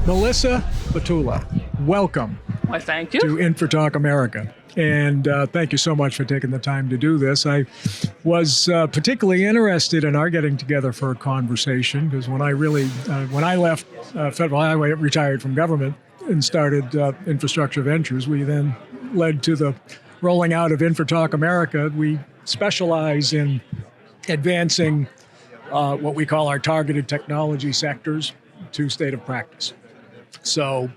Melissa Batula, welcome. Why, thank you. To InfraTalk America. And thank you so much for taking the time to do this. I was particularly interested in our getting together for a conversation because when I left Federal Highway, retired from government and started Infrastructure Ventures, we then led to the rolling out of InfraTalk America. We specialize in advancing what we call our targeted technology sectors to state of practice. So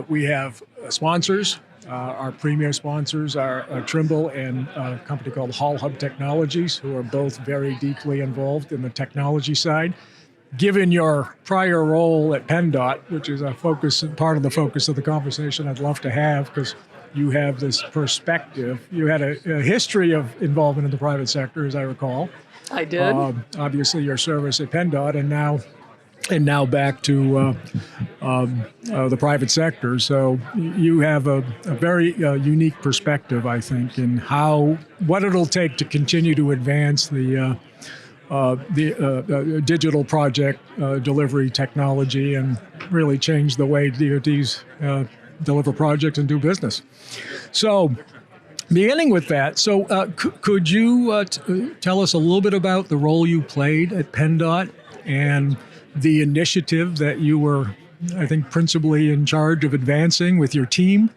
we have sponsors. Our premier sponsors are Trimble and a company called Hall Hub Technologies, who are both very deeply involved in the technology side. Given your prior role at PennDOT, which is part of the focus of the conversation I'd love to have, because you have this perspective. You had a history of involvement in the private sector, as I recall. I did. Obviously, your service at PennDOT, and now back to the private sector. So you have a very unique perspective, I think, in what it'll take to continue to advance the digital project delivery technology and really change the way DOTs deliver projects and do business. So beginning with that, could you tell us a little bit about the role you played at PennDOT and the initiative that you were, I think, principally in charge of advancing with your team?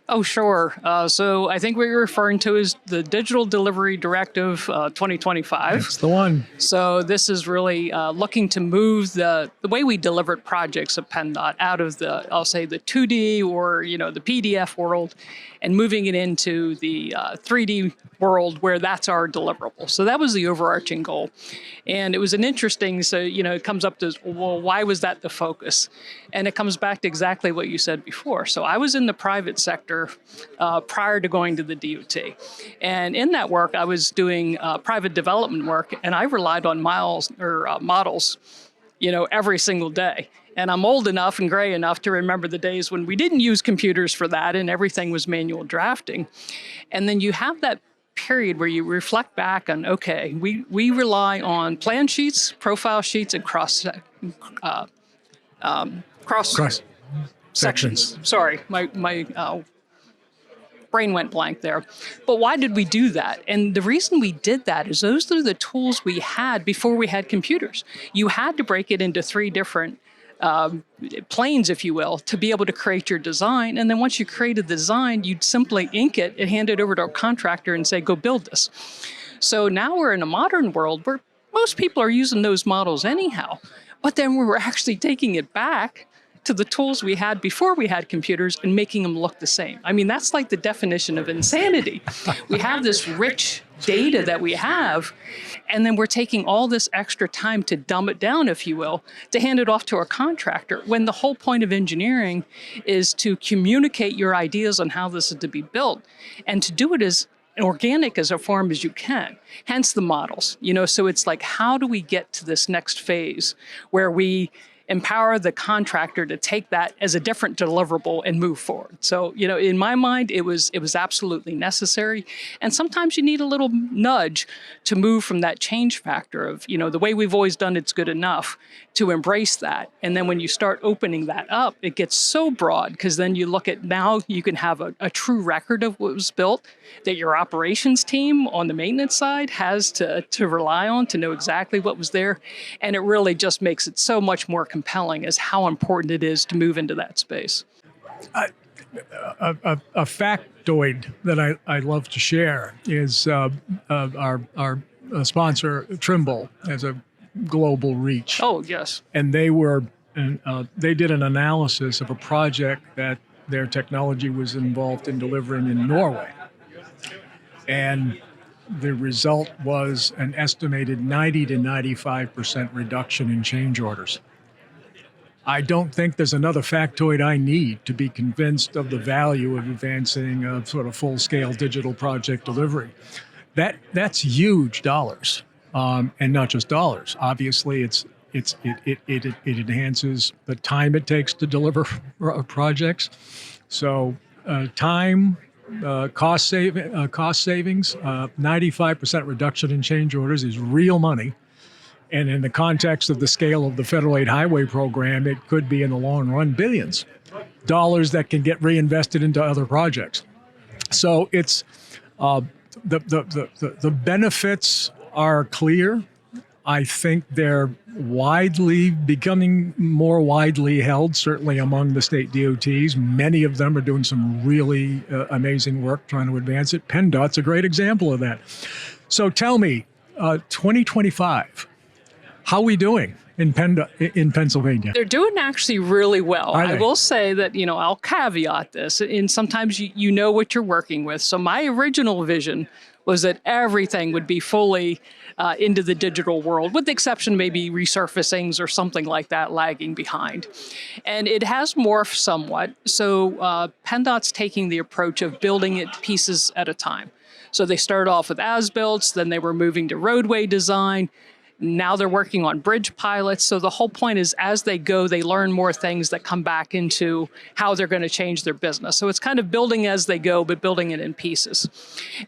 Oh, sure. So I think what you're referring to is the Digital Delivery Directive 2025. That's the one. So this is really looking to move the way we delivered projects at PennDOT out of the 2D or, the PDF world and moving it into the 3D world where that's our deliverable. So that was the overarching goal. And it was an interesting, it comes up to, well, why was that the focus? And it comes back to exactly what you said before. So I was in the private sector prior to going to the DOT. And in that work, I was doing private development work, and I relied on models, every single day. And I'm old enough and gray enough to remember the days when we didn't use computers for that and everything was manual drafting. And then you have that period where you reflect back on, okay, we rely on plan sheets, profile sheets, and cross sections. Sorry, my brain went blank there. But why did we do that? And the reason we did that is those are the tools we had before we had computers. You had to break it into three different planes, if you will, to be able to create your design. And then once you created the design, you'd simply ink it and hand it over to a contractor and say, go build this. So now we're in a modern world where most people are using those models anyhow. But then we're actually taking it back to the tools we had before we had computers and making them look the same. I mean, that's like the definition of insanity. We have this rich data that we have, and then we're taking all this extra time to dumb it down, if you will, to hand it off to a contractor, when the whole point of engineering is to communicate your ideas on how this is to be built and to do it as organic as a form as you can, hence the models. So it's like, how do we get to this next phase where we empower the contractor to take that as a different deliverable and move forward. So, in my mind, it was absolutely necessary. And sometimes you need a little nudge to move from that change factor of, the way we've always done it's good enough, to embrace that. And then when you start opening that up, it gets so broad, because then you look at, now you can have a true record of what was built that your operations team on the maintenance side has to rely on to know exactly what was there. And it really just makes it so much more compelling as how important it is to move into that space. A factoid that I love to share is our sponsor, Trimble, has a global reach. Oh, yes. And they did an analysis of a project that their technology was involved in delivering in Norway. And the result was an estimated 90 to 95% reduction in change orders. I don't think there's another factoid I need to be convinced of the value of advancing a sort of full-scale digital project delivery. That's huge dollars, and not just dollars. Obviously, it enhances the time it takes to deliver projects. So time, cost savings, 95% reduction in change orders is real money. And in the context of the scale of the federal aid highway program, it could be in the long run billions dollars that can get reinvested into other projects. So it's the benefits are clear. I think they're becoming more widely held, certainly among the state DOTs. Many of them are doing some really amazing work trying to advance it. PennDOT's a great example of that. So tell me, 2025, how are we doing in Pennsylvania? They're doing actually really well. Are I they? will say that, I'll caveat this, and sometimes you know what you're working with. So my original vision was that everything would be fully into the digital world, with the exception maybe resurfacings or something like that lagging behind. And it has morphed somewhat. So PennDOT's taking the approach of building it pieces at a time. So they started off with as-builts, then they were moving to roadway design. Now they're working on bridge pilots. So the whole point is as they go, they learn more things that come back into how they're going to change their business. So it's kind of building as they go, but building it in pieces.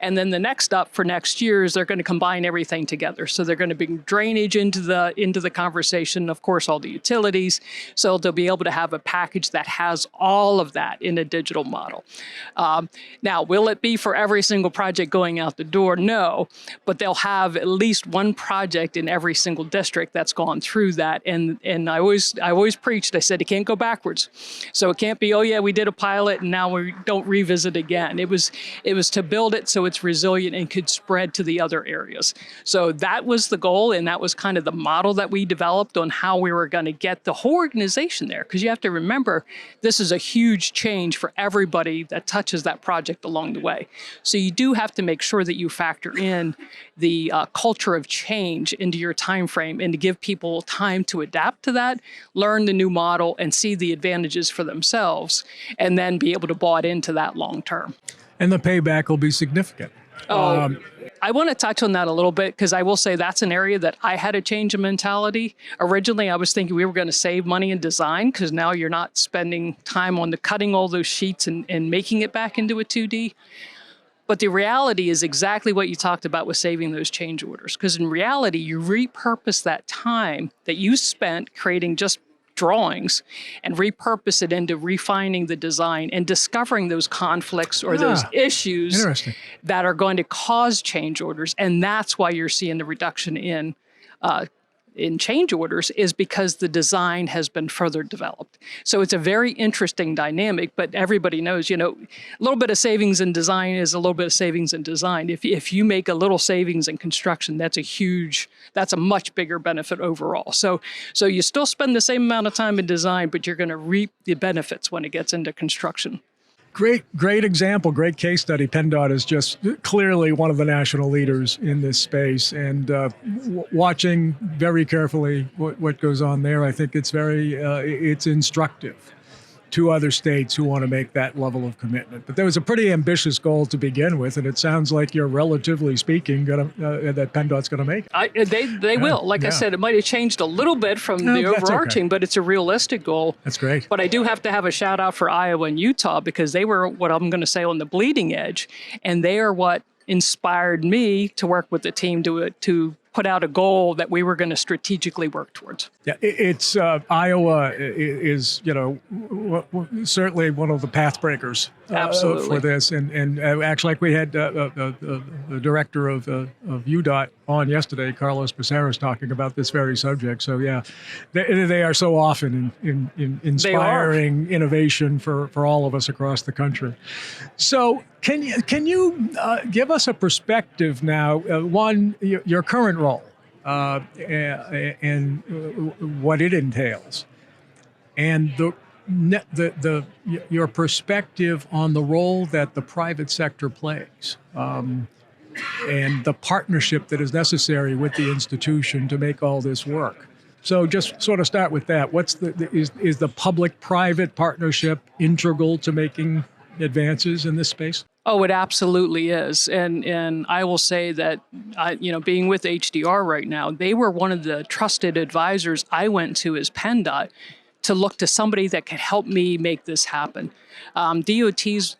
And then the next up for next year is they're going to combine everything together. So they're going to bring drainage into the conversation, of course, all the utilities. So they'll be able to have a package that has all of that in a digital model. Now, will it be for every single project going out the door? No, but they'll have at least one project in every single district that's gone through that. And I always preached, I said, it can't go backwards. So it can't be, oh yeah, we did a pilot and now we don't revisit again. It was to build it so it's resilient and could spread to the other areas. So that was the goal, and that was kind of the model that we developed on how we were going to get the whole organization there. Because you have to remember, this is a huge change for everybody that touches that project along the way. So you do have to make sure that you factor in the culture of change into your time frame, and to give people time to adapt to that, learn the new model, and see the advantages for themselves, and then be able to buy into that long term. And the payback will be significant. I want to touch on that a little bit, because I will say that's an area that I had a change in mentality. Originally, I was thinking we were going to save money in design, because now you're not spending time on cutting all those sheets and making it back into a 2D. But the reality is exactly what you talked about with saving those change orders. Because in reality, you repurpose that time that you spent creating just drawings and repurpose it into refining the design and discovering those conflicts or those issues that are going to cause change orders. And that's why you're seeing the reduction in change orders, is because the design has been further developed. So it's a very interesting dynamic, but everybody knows, a little bit of savings in design is a little bit of savings in design. If you make a little savings in construction, that's a much bigger benefit overall. So you still spend the same amount of time in design, but you're going to reap the benefits when it gets into construction. Great example, great case study. PennDOT is just clearly one of the national leaders in this space, and watching very carefully what goes on there. I think it's it's instructive to other states who want to make that level of commitment. But there was a pretty ambitious goal to begin with, and it sounds like you're, relatively speaking, that PennDOT's going to make it. They will. Like I said, it might have changed a little bit from the overarching, but it's a realistic goal. That's great. But I do have to have a shout out for Iowa and Utah, because they were what I'm going to say on the bleeding edge, and they are what inspired me to work with the team to put out a goal that we were going to strategically work towards. Yeah, it's Iowa is certainly one of the path breakers for this, and actually, like we had the director of UDOT on yesterday, Carlos Becerra's, talking about this very subject. So yeah, they are so often in inspiring innovation for all of us across the country. So can you give us a perspective now? One, your current role. And what it entails, and your perspective on the role that the private sector plays, and the partnership that is necessary with the institution to make all this work. So just sort of start with that. Is the public-private partnership integral to making advances in this space? Oh, it absolutely is. And I will say that, being with HDR right now, they were one of the trusted advisors I went to as PennDOT to look to somebody that could help me make this happen. DOTs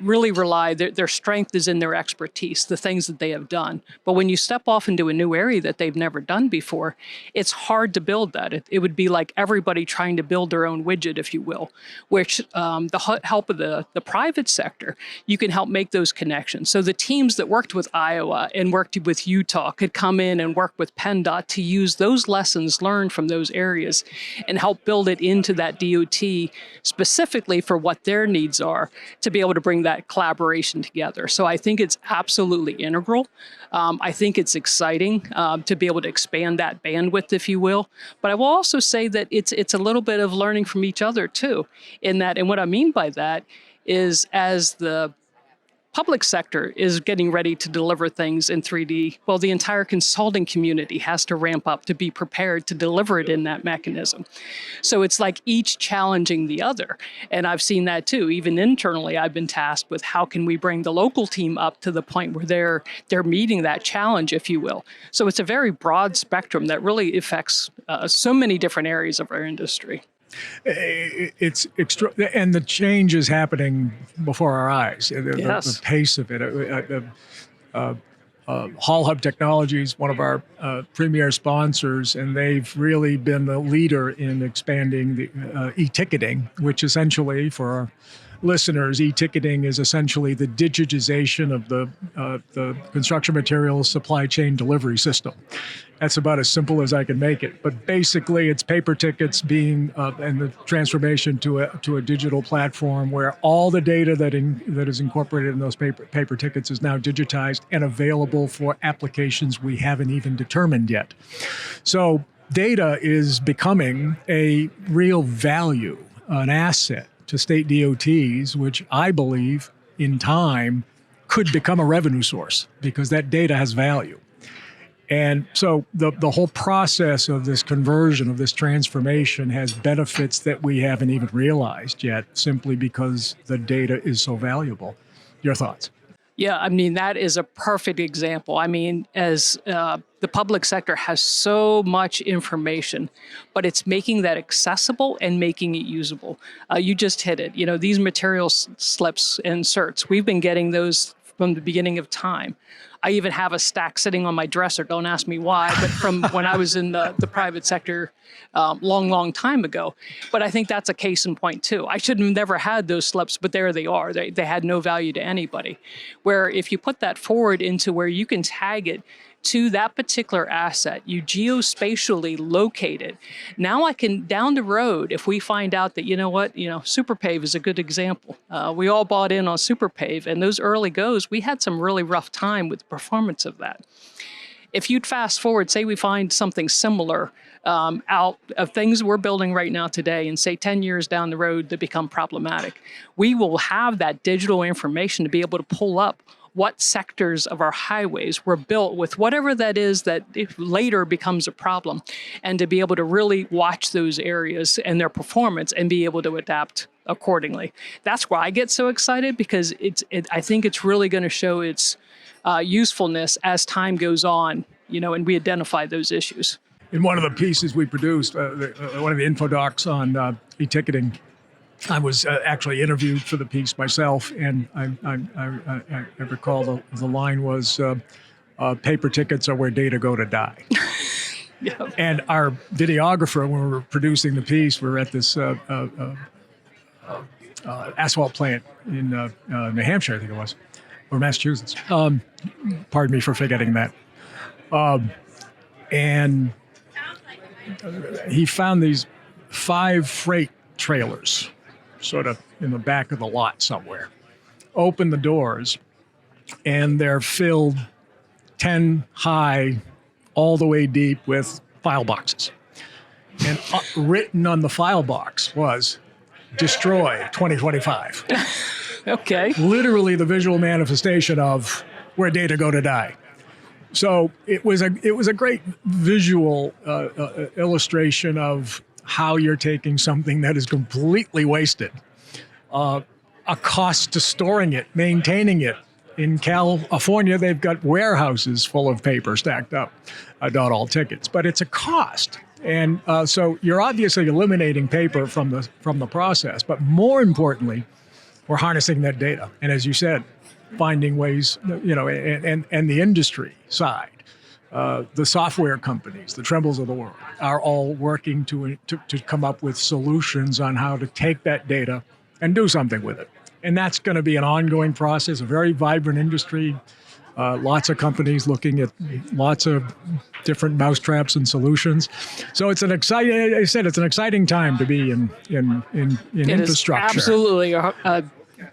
really rely, their strength is in their expertise, the things that they have done. But when you step off into a new area that they've never done before, it's hard to build that. It would be like everybody trying to build their own widget, if you will, which the help of the private sector, you can help make those connections. So the teams that worked with Iowa and worked with Utah could come in and work with PennDOT to use those lessons learned from those areas and help build it into that DOT specifically for what their needs are to be able to bring that collaboration together. So I think it's absolutely integral. I think it's exciting to be able to expand that bandwidth, if you will. But I will also say that it's a little bit of learning from each other too. And what I mean by that is as the public sector is getting ready to deliver things in 3D, well, the entire consulting community has to ramp up to be prepared to deliver it in that mechanism. So it's like each challenging the other. And I've seen that too. Even internally, I've been tasked with how can we bring the local team up to the point where they're meeting that challenge, if you will. So it's a very broad spectrum that really affects so many different areas of our industry. It's extra, and the change is happening before our eyes. The pace of it. Hall Hub Technologies, one of our premier sponsors, and they've really been the leader in expanding the e-ticketing, which essentially, for our listeners, e-ticketing is essentially the digitization of the construction materials supply chain delivery system. That's about as simple as I can make it. But basically, it's paper tickets being and the transformation to a digital platform where all the data that is incorporated in those paper tickets is now digitized and available for applications we haven't even determined yet. So data is becoming a real value, an asset to state DOTs, which I believe in time could become a revenue source because that data has value. And so the whole process of this conversion, of this transformation, has benefits that we haven't even realized yet, simply because the data is so valuable. Your thoughts? Yeah, I mean, that is a perfect example. I mean, as the public sector has so much information, but it's making that accessible and making it usable. You just hit it. You know, these material slips and certs, we've been getting those from the beginning of time. I even have a stack sitting on my dresser. Don't ask me why, but from when I was in the private sector long time ago. But I think that's a case in point too. I should have never had those slips, but there they are. They had no value to anybody. Where if you put that forward into where you can tag it to that particular asset, you geospatially locate it. Now I can, down the road, if we find out that, SuperPave is a good example. We all bought in on SuperPave, and those early goes, we had some really rough time with the performance of that. If you'd fast forward, say we find something similar out of things we're building right now today, and say 10 years down the road that become problematic, we will have that digital information to be able to pull up what sectors of our highways were built with whatever that is that later becomes a problem, and to be able to really watch those areas and their performance and be able to adapt accordingly. That's why I get so excited, because I think it's really going to show its usefulness as time goes on, and we identify those issues. In one of the pieces we produced, one of the infodocs on e-ticketing, I was actually interviewed for the piece myself, and I recall the line was, paper tickets are where data go to die. Yeah. And our videographer, when we were producing the piece, we were at this asphalt plant in New Hampshire, I think it was, or Massachusetts. Pardon me for forgetting that. And he found these 5 freight trailers sort of in the back of the lot somewhere. Open the doors, and they're filled 10 high, all the way deep with file boxes. And written on the file box was, destroy 2025. Okay. Literally the visual manifestation of where data go to die. So it was a great visual illustration of how you're taking something that is completely wasted, a cost to storing it, maintaining it. In California, they've got warehouses full of paper stacked up, not all tickets, but it's a cost. And so you're obviously eliminating paper from the process, but more importantly, we're harnessing that data. And as you said, finding ways, and the industry side, the software companies, the Trembles of the world, are all working to come up with solutions on how to take that data and do something with it. And that's going to be an ongoing process, a very vibrant industry, lots of companies looking at lots of different mousetraps and solutions. So it's an exciting time to be in infrastructure. It is absolutely a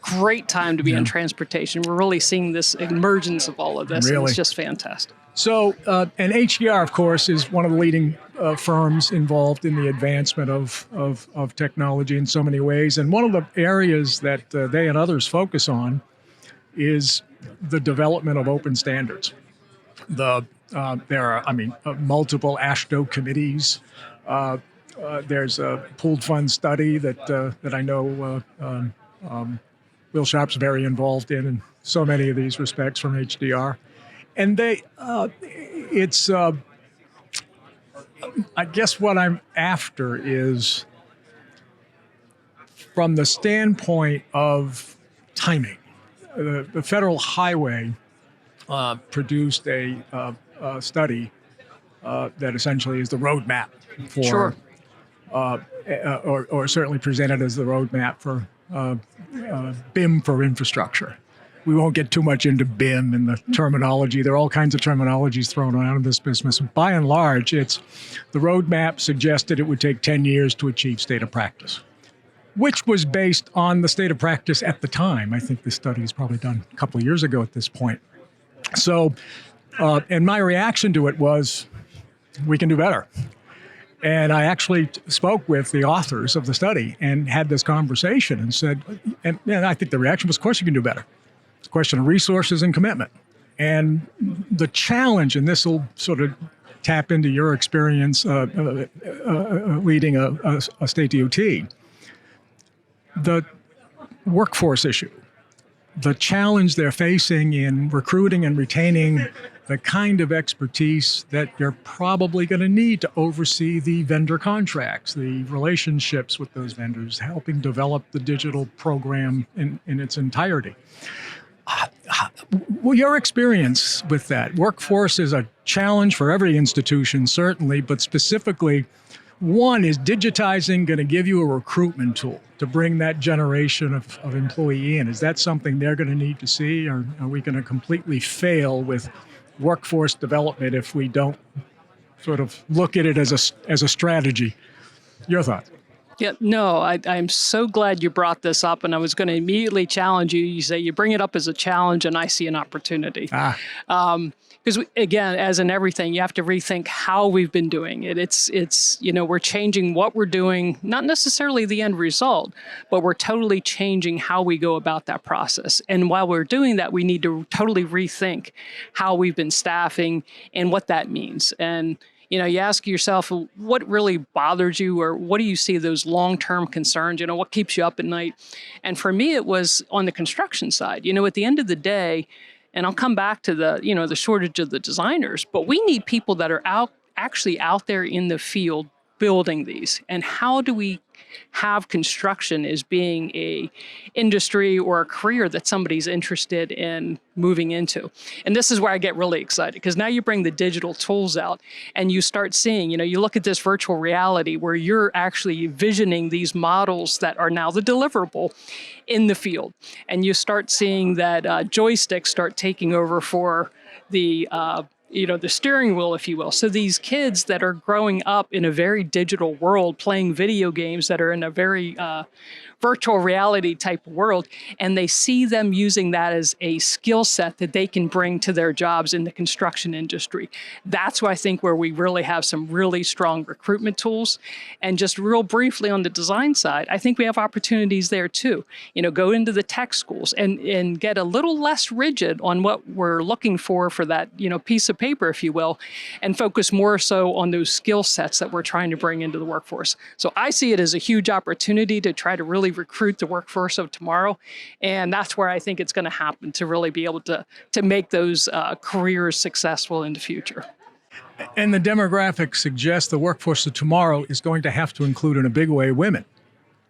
great time to be in transportation. We're really seeing this emergence of all of this, and it's just fantastic. So, and HDR, of course, is one of the leading firms involved in the advancement of technology in so many ways. And one of the areas that they and others focus on is the development of open standards. There are, multiple AASHTO committees. There's a pooled fund study that I know Will Sharp's very involved in so many of these respects from HDR. And I guess what I'm after is from the standpoint of timing. The Federal Highway produced a study that essentially is the roadmap for, or certainly presented as the roadmap for BIM for infrastructure. We won't get too much into BIM and the terminology. There are all kinds of terminologies thrown around in this business. By and large, the roadmap suggested it would take 10 years to achieve state of practice, which was based on the state of practice at the time. I think this study is probably done a couple of years ago at this point. So, and my reaction to it was, we can do better. And I actually spoke with the authors of the study and had this conversation and said, and I think the reaction was, of course you can do better. It's a question of resources and commitment. And the challenge, and this will sort of tap into your experience leading a state DOT, the workforce issue, the challenge they're facing in recruiting and retaining the kind of expertise that you're probably going to need to oversee the vendor contracts, the relationships with those vendors, helping develop the digital program in its entirety. Well, your experience with that, workforce is a challenge for every institution, certainly, but specifically, one, is digitizing going to give you a recruitment tool to bring that generation of employee in? Is that something they're going to need to see, or are we going to completely fail with workforce development if we don't sort of look at it as a strategy? Your thoughts? Yeah, no, I'm so glad you brought this up, and I was going to immediately challenge you. You say you bring it up as a challenge, and I see an opportunity. Because again, as in everything, you have to rethink how we've been doing it. It's we're changing what we're doing, not necessarily the end result, but we're totally changing how we go about that process. And while we're doing that, we need to totally rethink how we've been staffing and what that means. And you ask yourself, what really bothers you, or what do you see those long-term concerns? What keeps you up at night? And for me, it was on the construction side. At the end of the day, and I'll come back to the shortage of the designers, but we need people that are actually out there in the field building these. And how do we have construction as being a industry or a career that somebody's interested in moving into? And this is where I get really excited, because now you bring the digital tools out and you start seeing, you look at this virtual reality where you're actually visioning these models that are now the deliverable in the field. And you start seeing that joysticks start taking over for the steering wheel, if you will. So these kids that are growing up in a very digital world, playing video games that are in a very virtual reality type world, and they see them using that as a skill set that they can bring to their jobs in the construction industry. That's why I think where we really have some really strong recruitment tools. And just real briefly on the design side, I think we have opportunities there too. Go into the tech schools and get a little less rigid on what we're looking for that, piece of paper, if you will, and focus more so on those skill sets that we're trying to bring into the workforce. So I see it as a huge opportunity to try to really recruit the workforce of tomorrow. And that's where I think it's going to happen, to really be able to make those careers successful in the future. And the demographics suggest the workforce of tomorrow is going to have to include, in a big way, women.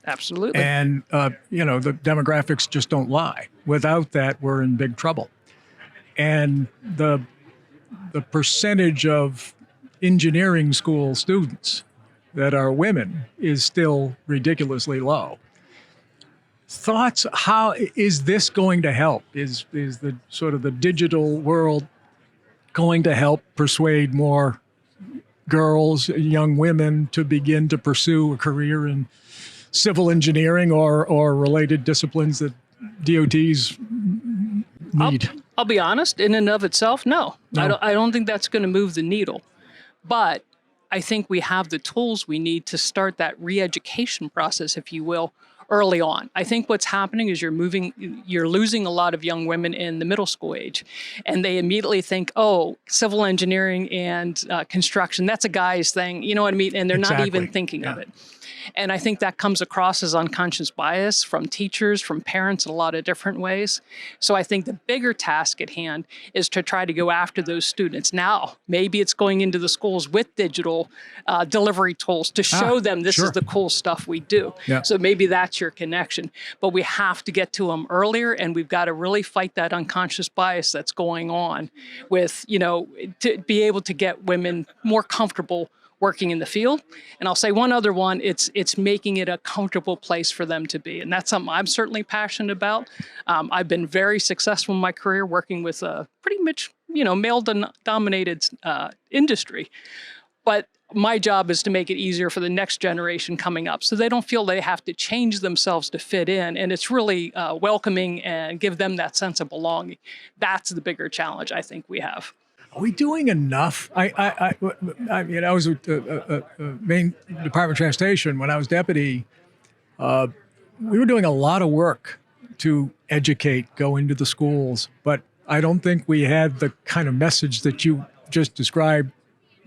Absolutely. And, the demographics just don't lie. Without that, we're in big trouble. And the percentage of engineering school students that are women is still ridiculously low. Thoughts, how is this going to help? Is the sort of the digital world going to help persuade more girls, young women to begin to pursue a career in civil engineering or related disciplines that DOTs need? I'll be honest, in and of itself, no. I don't think that's going to move the needle. But I think we have the tools we need to start that re-education process, if you will, early on. I think what's happening is you're losing a lot of young women in the middle school age, and they immediately think, oh, civil engineering and construction, that's a guy's thing, you know what I mean? And they're not even thinking of it. And I think that comes across as unconscious bias from teachers, from parents in a lot of different ways. So I think the bigger task at hand is to try to go after those students. Now, maybe it's going into the schools with digital delivery tools to show them this is the cool stuff we do. Yeah. So maybe that's your connection. But we have to get to them earlier, and we've got to really fight that unconscious bias that's going on with, to be able to get women more comfortable working in the field. And I'll say one other one, it's making it a comfortable place for them to be. And that's something I'm certainly passionate about. I've been very successful in my career working with a pretty much, male-dominated industry. But my job is to make it easier for the next generation coming up so they don't feel they have to change themselves to fit in. And it's really welcoming and give them that sense of belonging. That's the bigger challenge I think we have. Are we doing enough? I was with the Maine Department of Transportation when I was deputy. We were doing a lot of work to educate, go into the schools, but I don't think we had the kind of message that you just described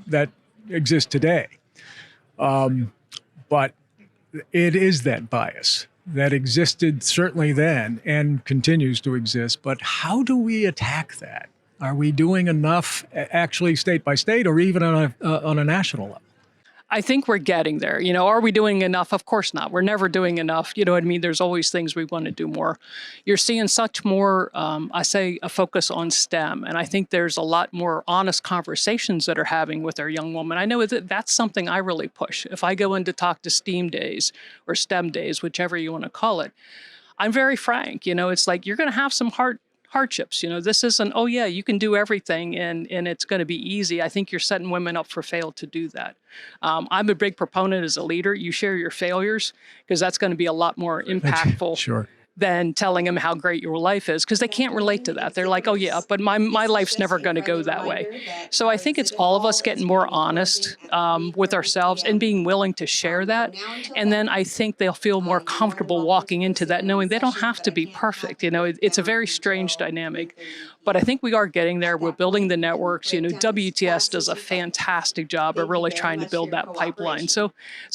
that exists today. But it is that bias that existed certainly then and continues to exist. But how do we attack that? Are we doing enough actually state by state or even on a national level? I think we're getting there. Are we doing enough? Of course not. We're never doing enough. You know what I mean? There's always things we want to do more. You're seeing such more, a focus on STEM. And I think there's a lot more honest conversations that are having with our young women. I know that that's something I really push. If I go in to talk to STEAM days or STEM days, whichever you want to call it, I'm very frank. It's like you're going to have some hardships. This isn't, oh yeah, you can do everything and it's going to be easy. I think you're setting women up for fail to do that. I'm a big proponent as a leader. You share your failures because that's going to be a lot more impactful. Sure. Than telling them how great your life is, because they can't relate to that. They're like, oh yeah, but my life's never going to go that way. So I think it's all of us getting more honest with ourselves and being willing to share that. And then I think they'll feel more comfortable walking into that, knowing they don't have to be perfect. It's a very strange dynamic. But I think we are getting there. We're building the networks. WTS does a fantastic job of really trying to build that pipeline. So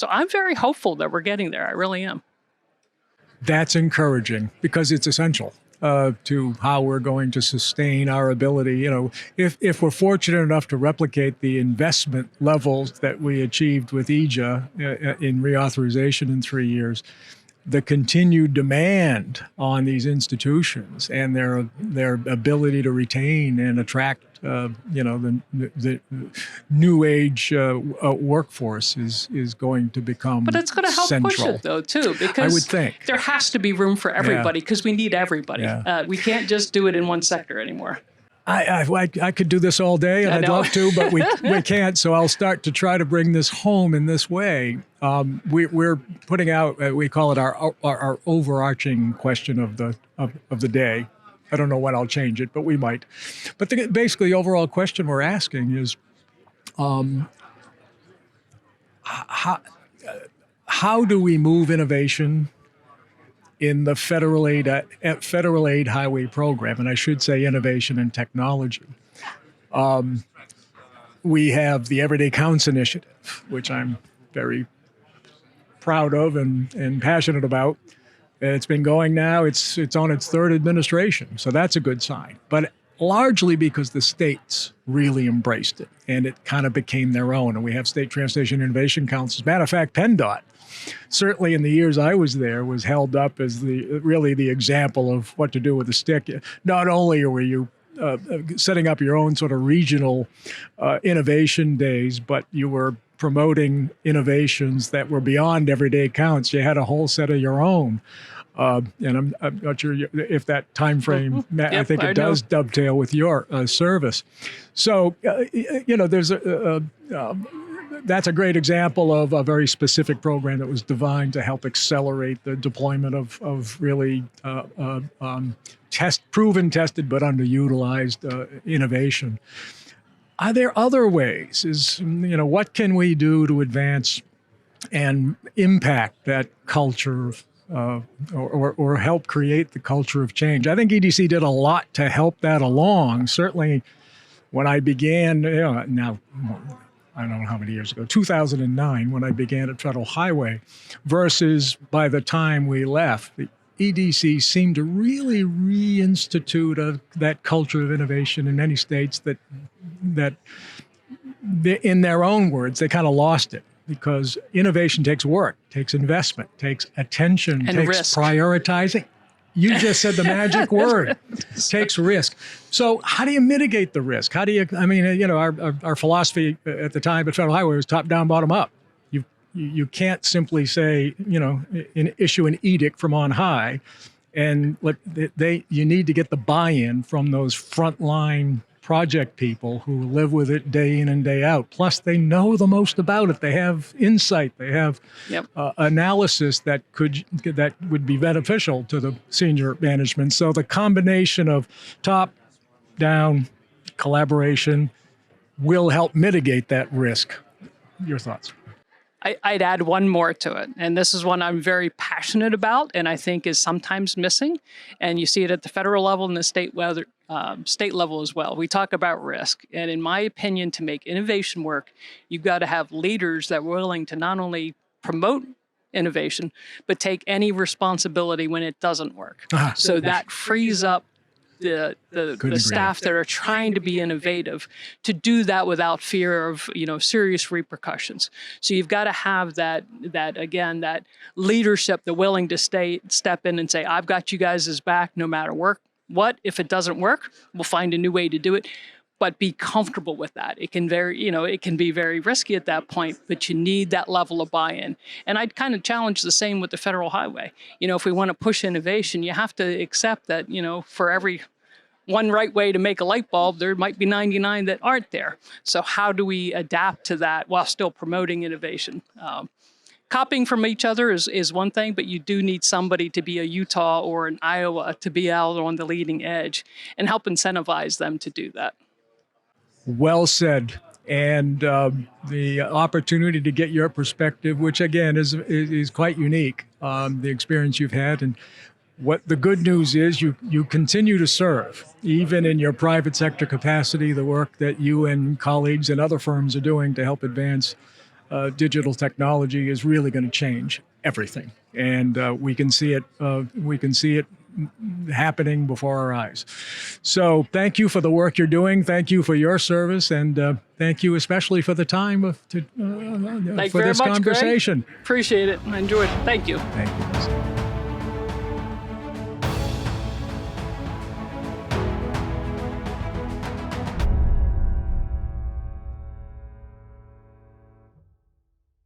I'm very hopeful that we're getting there. I really am. That's encouraging because it's essential to how we're going to sustain our ability. If we're fortunate enough to replicate the investment levels that we achieved with EJA in reauthorization in 3 years, the continued demand on these institutions and their ability to retain and attract the new age workforce is going to become But it's going to help central. Push it though too, because I would think there has to be room for everybody because we need everybody. Yeah. We can't just do it in one sector anymore. I could do this all day, and I'd love to, but we can't. So I'll start to try to bring this home in this way. We're putting out, we call it our overarching question of the day. I don't know when I'll change it, but we might. But basically, the overall question we're asking is, how do we move innovation in the federal aid highway program, and I should say innovation and technology? We have the Everyday Counts initiative, which I'm very proud of and passionate about. It's been going now. It's on its third administration, so that's a good sign. But largely because the states really embraced it and it kind of became their own. And we have state transportation innovation councils. Matter of fact, PennDOT, certainly in the years I was there, was held up as really the example of what to do with a stick. Not only were you setting up your own sort of regional innovation days, but you were promoting innovations that were beyond everyday counts. You had a whole set of your own. And I'm not sure if that time frame, I think it does dovetail with your service. So, there's that's a great example of a very specific program that was designed to help accelerate the deployment of really proven, tested, but underutilized innovation. Are there other ways? What can we do to advance and impact that culture or help create the culture of change? I think EDC did a lot to help that along. Certainly when I began, now I don't know how many years ago, 2009, when I began at Federal Highway, versus by the time we left, the EDC seemed to really reinstitute that culture of innovation in many states that in their own words, they kind of lost it. Because innovation takes work, takes investment, takes attention, and takes risk. Prioritizing. You just said the magic word, takes risk. So how do you mitigate the risk? Our philosophy at the time at Federal Highway was top down, bottom up. You can't simply say, issue an edict from on high, and you need to get the buy-in from those frontline project people who live with it day in and day out. Plus, they know the most about it. They have insight. They have analysis that would be beneficial to the senior management. So the combination of top-down collaboration will help mitigate that risk. Your thoughts? I'd add one more to it, and this is one I'm very passionate about and I think is sometimes missing, and you see it at the federal level and the state level as well. We talk about risk, and in my opinion, to make innovation work, you've got to have leaders that are willing to not only promote innovation, but take any responsibility when it doesn't work. So that frees up the staff that are trying to be innovative to do that without fear of serious repercussions. So you've got to have that leadership, the willing to step in and say, I've got you guys' back no matter what. If it doesn't work, we'll find a new way to do it. But be comfortable with that. It can be very risky at that point, but you need that level of buy-in. And I'd kind of challenge the same with the Federal Highway. If we want to push innovation, you have to accept that, for every one right way to make a light bulb, there might be 99 that aren't there. So how do we adapt to that while still promoting innovation? Copying from each other is one thing, but you do need somebody to be a Utah or an Iowa to be out on the leading edge and help incentivize them to do that. Well said. And the opportunity to get your perspective, which again is quite unique, the experience you've had. And what the good news is, you continue to serve, even in your private sector capacity, the work that you and colleagues and other firms are doing to help advance digital technology is really going to change everything. And we can see it happening before our eyes. So thank you for the work you're doing. Thank you for your service. And thank you especially for the time for this conversation. Greg. Appreciate it. I enjoyed it. Thank you. Thank you.